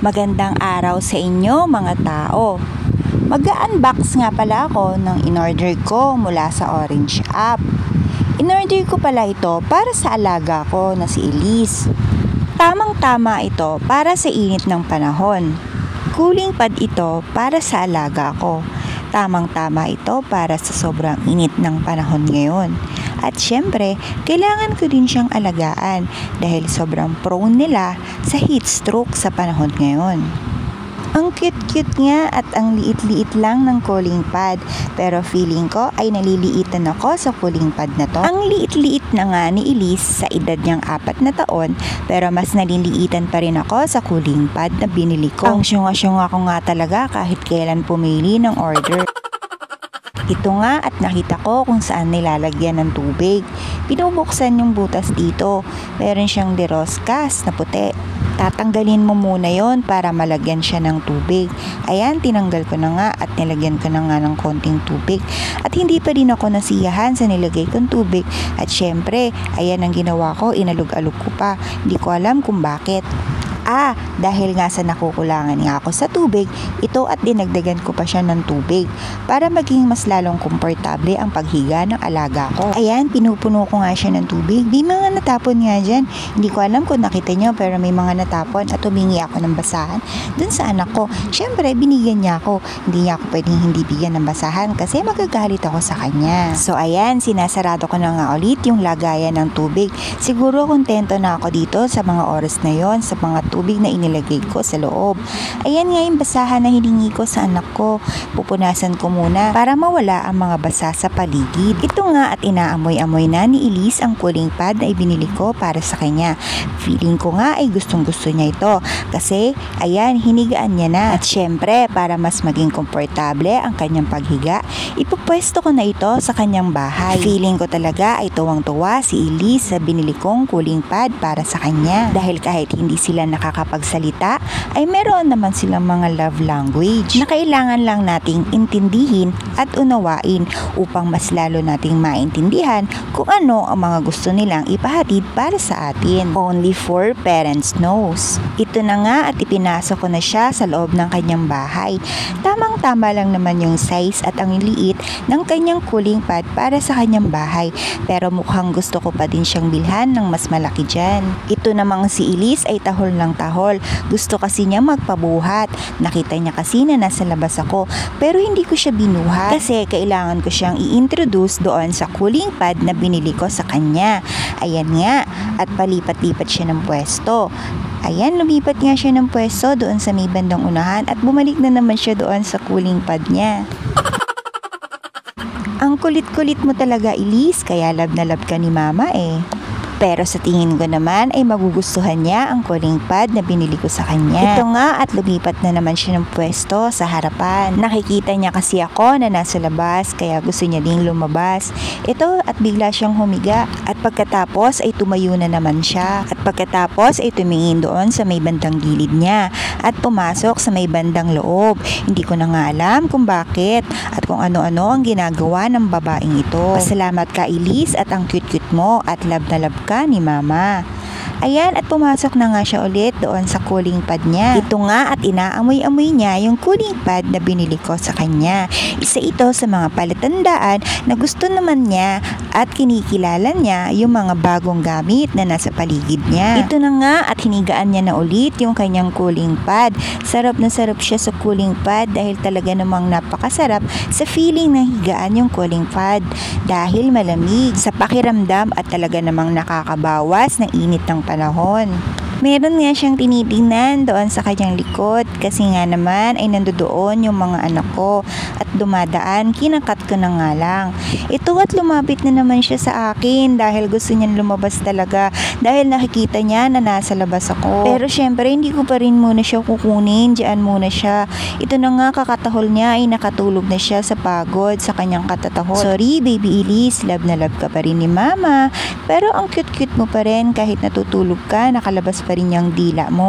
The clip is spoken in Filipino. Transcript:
Magandang araw sa inyo mga tao. Mag-unbox nga pala ako ng in-order ko mula sa Orange app. In-order ko pala ito para sa alaga ko na si Elise. Tamang-tama ito para sa init ng panahon. Cooling pad ito para sa alaga ko. Tamang-tama ito para sa sobrang init ng panahon ngayon. At syempre, kailangan ko din siyang alagaan dahil sobrang prone nila sa heat stroke sa panahon ngayon. Ang cute-cute nga at ang liit-liit lang ng cooling pad, pero feeling ko ay naliliitan ako sa cooling pad na to. Ang liit-liit na nga ni Elise sa edad niyang 4 na taon, pero mas naliliitan pa rin ako sa cooling pad na binili ko. Ang syunga-syunga ko nga talaga kahit kailan pumili ng order. Ito nga at nakita ko kung saan nilalagyan ng tubig. Pinubuksan yung butas dito. Meron siyang deroskas na puti. Tatanggalin mo muna yon para malagyan siya ng tubig. Ayan, tinanggal ko na nga at nilagyan ko na nga ng konting tubig. At hindi pa din ako nasiyahan sa nilagay kong tubig. At syempre, ayan ang ginawa ko, inalog-alog ko pa. Hindi ko alam kung bakit. Dahil nga sa nakukulangan nga ako sa tubig, ito at dinagdagan ko pa siya ng tubig para maging mas lalong komportable ang paghiga ng alaga ko. Ayan, pinupuno ko nga siya ng tubig. May mga natapon nga dyan. Hindi ko alam kung nakita nyo pero may mga natapon at humingi ako ng basahan dun sa anak ko. Siyempre, binigyan niya ako. Hindi niya ako pwedeng hindi bigyan ng basahan kasi magagalit ako sa kanya. So ayan, sinasarado ko na nga ulit yung lagayan ng tubig. Siguro kontento na ako dito sa mga oras na yon, sa mga tubig na inilagay ko sa loob. Ayan nga yung basahan na hiningi ko sa anak ko. Pupunasan ko muna para mawala ang mga basa sa paligid. Ito nga at inaamoy-amoy na ni Elise ang cooling pad na ibinili ko para sa kanya. Feeling ko nga ay gustong-gusto niya ito kasi ayan, hinigaan niya na. At syempre, para mas maging komportable ang kanyang paghiga, ipupwesto ko na ito sa kanyang bahay. Feeling ko talaga ay tuwang-tuwa si Elise sa binili kong cooling pad para sa kanya. Dahil kahit hindi sila nakakapagsalita, ay meron naman silang mga love language na kailangan lang nating intindihin at unawain upang mas lalo nating maintindihan kung ano ang mga gusto nilang ipahatid para sa atin. Only 4 parents knows. Ito na nga at ipinasok ko na siya sa loob ng kanyang bahay. Tamang-tama lang naman yung size at ang liit ng kanyang cooling pad para sa kanyang bahay, pero mukhang gusto ko pa din siyang bilhan ng mas malaki dyan. Ito namang si Elise ay tahol ng tahol. Gusto kasi niya magpabuhat. Nakita niya kasi na nasa labas ako, pero hindi ko siya binuhat kasi kailangan ko siyang i-introduce doon sa cooling pad na binili ko sa kanya. Ayan nga, at palipat-lipat siya ng pwesto. Ayan, lumipat nga siya ng pwesto doon sa may bandang unahan at bumalik na naman siya doon sa cooling pad niya. Ang kulit-kulit mo talaga, Elise, kaya love na love ka ni Mama eh. Pero sa tingin ko naman ay magugustuhan niya ang cooling pad na binili ko sa kanya. Ito nga at lumipat na naman siya ng pwesto sa harapan. Nakikita niya kasi ako na nasa labas kaya gusto niya ding lumabas. Ito at bigla siyang humiga at pagkatapos ay tumayo na naman siya. At pagkatapos ay tumingin doon sa may bandang gilid niya at pumasok sa may bandang loob. Hindi ko na nga alam kung bakit at kung ano-ano ang ginagawa ng babaeng ito. Pasalamat ka, Elise, at ang cute-cute mo at love na love ka ni Mama. Ayan, at pumasok na nga siya ulit doon sa cooling pad niya. Ito nga at inaamoy-amoy niya yung cooling pad na binili ko sa kanya. Isa ito sa mga palatandaan na gusto naman niya at kinikilala niya yung mga bagong gamit na nasa paligid niya. Ito na nga at hinigaan niya na ulit yung kanyang cooling pad. Sarap na sarap siya sa cooling pad dahil talaga namang napakasarap sa feeling ng higaan yung cooling pad dahil malamig sa pakiramdam at talaga namang nakakabawas ng init ng panahon. Meron nga siyang tinitingnan doon sa kanyang likod kasi nga naman ay nandoon yung mga anak ko at dumadaan, kinakat ko na nga lang. Ito at lumapit na naman siya sa akin dahil gusto niyang lumabas talaga dahil nakikita niya na nasa labas ako. Pero syempre hindi ko pa rin muna siya kukunin, diyan muna siya. Ito na nga kakatahol niya ay nakatulog na siya sa pagod sa kanyang katatahol. Sorry baby Elise, love na love ka pa rin ni Mama pero ang cute-cute mo pa rin kahit natutulog ka, nakalabas pa rin yung dila mo.